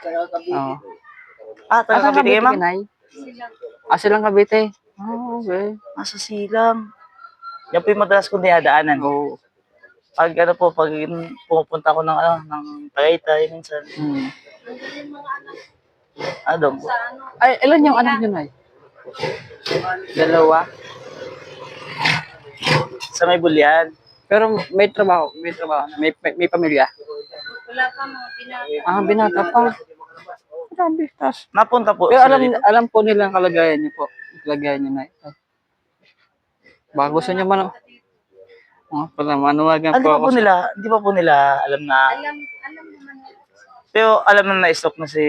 Oo. Taga Saan Cavite kayo, Cavite ma'am? Nay? Silang Cavite. Okay. Sa Silang. Yan po yung madalas kong dinadaanan. Oo. Pag pumupunta ako ng Tagaytay minsan. Doon po. Ay, ilan yung anak niyo, Nay? 2. Sa may Bulyan. Pero may trabaho, may pamilya. Wala pa mga binata. Binata pa. Grabe, tas. Napunta po Pero sila dito. alam po nila ang kalagayan niyo po. Kalagayan niyo, Nay. Baka gusto niyo man. Pala, manuwagan Di po pa ako. po nila, di pa po nila alam na. Alam naman nila. Pero alam na na-stop na si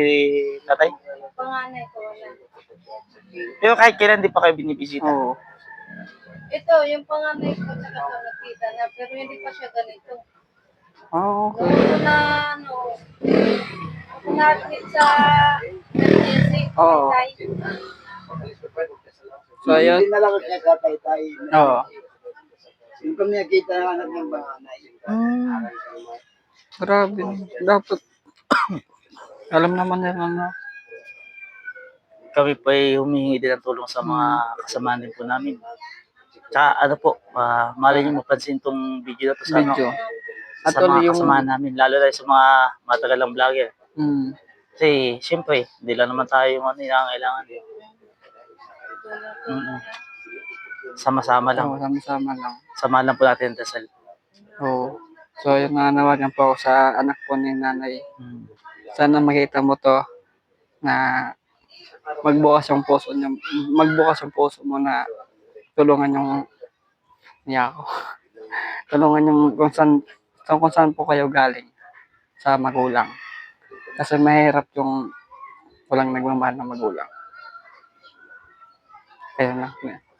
tatay. Panganay ko wala. Pero kahit kailan di pa kayo binibisita. Oo. Ito, yung panganay ko tsaka ko nakita na, pero hindi pa siya ganito. Okay. Noong na-admit sa emergency, Oo. So, ayun. Hindi na lang siya katay-tay. Oo. Yung kami nakita ng anak ng banganay. Grabe. Dapat. Alam naman nila na. Kami po ay humihingi din ng tulong sa mga kasamahan din po namin. Tsaka malay niyo mapansin tong video na to sa Video. At sa mga yung kasamahan namin, lalo na sa mga matagalang vlogger. Kasi, siyempre, hindi lang naman tayo yung nangangailangan. Sama-sama lang. Sama-sama lang. Sama lang po natin ang dasal. Oo. So, yung nanawagan po ako sa anak po ni nanay. Sana makita mo to na magbukas yung puso mo na tulungan yung ako. Tulungan yung kung saan po kayo galing sa magulang. Kasi mahirap yung walang nagmamahal na magulang. Kaya na,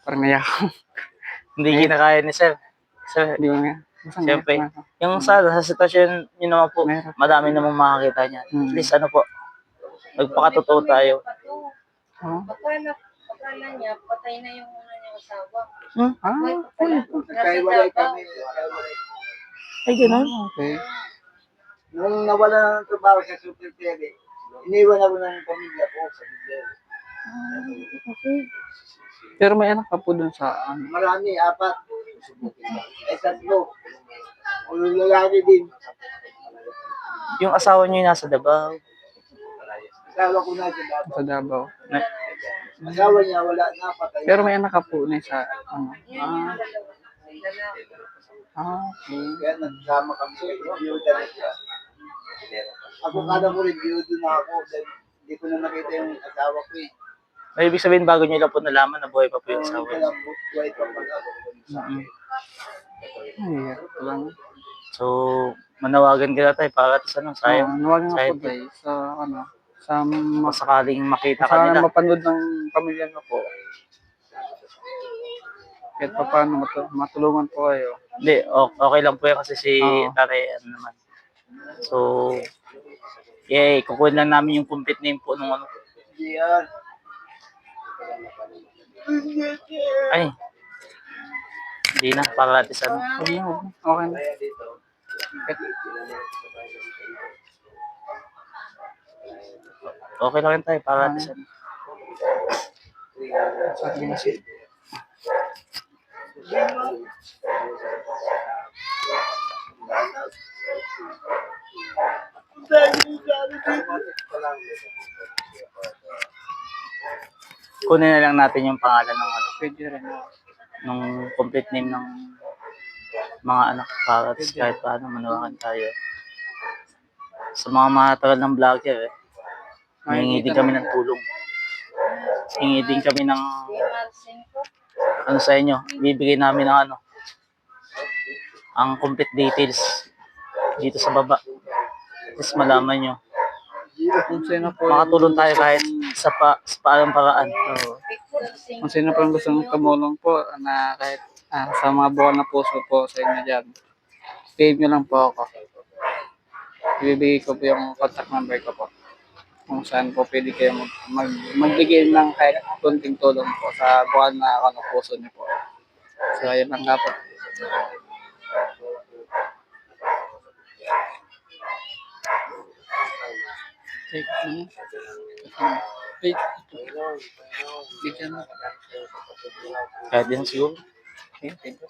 parang naiyak ako. Hindi kinakaya ni Sir. Hindi mo nga. Siyempre, yung sa sitwasyon yun naman po, madami namang makakita niya. At least magpakatotoo tayo. Akala niya, patay na yung niyang asawa. Kaiwalay kami. Ay, gano'n? Okay. Nung nawala ng trabaho sa Super TV, iniwan ako ng pamilya ko sa Bigel. Okay. Pero may anak ka po dun sa Marami, 4. Ay 3. Ulo lalaki din. Yung asawa niyo yung nasa Davao. Asawa ko na sa Davao. Sa Davao. Asawa niya wala na, patay. Pero may anak ka po na sa Okay. Kaya nagsama kami sa biyuda na siya. Ako kada ko rin biyuda na ako dahil hindi ko na nakita yung asawa ko eh. May ibig sabihin bago niyo lang po nalaman na buhay pa po yung asawa niyo. Buhay pa pala. lang. So, manawagan ka na tayo para sa sayang. Nawagan ako tayo sa sakaling makita ka sana nila. mapanood ng pamilya mo po. Kahit pa paano matulungan po kayo. Hindi, okay lang po yan kasi si Tare, naman. So, kukunin lang namin yung complete name po nung Yan. Ay, hindi na, para natin sa Okay na. Okay lang yun tayo, para natin sa kunin na lang natin yung pangalan ng Pwede rin. nung complete name ng mga anak para kahit paano manawagan tayo. Sa mga matagal ng vlogger, hingi din kami ng tulong. Hingi din kami ng sa inyo. Bibigay namin ng ang complete details dito sa baba. Tapos malaman nyo. Kung sino po makatulong tayo kahit sa paraan. Kung sino po yung gusto mong tumulong po na kahit sa mga buwan na puso po sa inyo dyan. PM nyo lang po ako. Ibibigay ko po yung contact number ko po. Kung saan po pwede kayo magbigay ng kahit kunting tulong po sa buwan na puso niyo po. So, ayun lang nga po. Check mo. Wait. Bigyan mo. Kahit din siguro. Okay, thank you.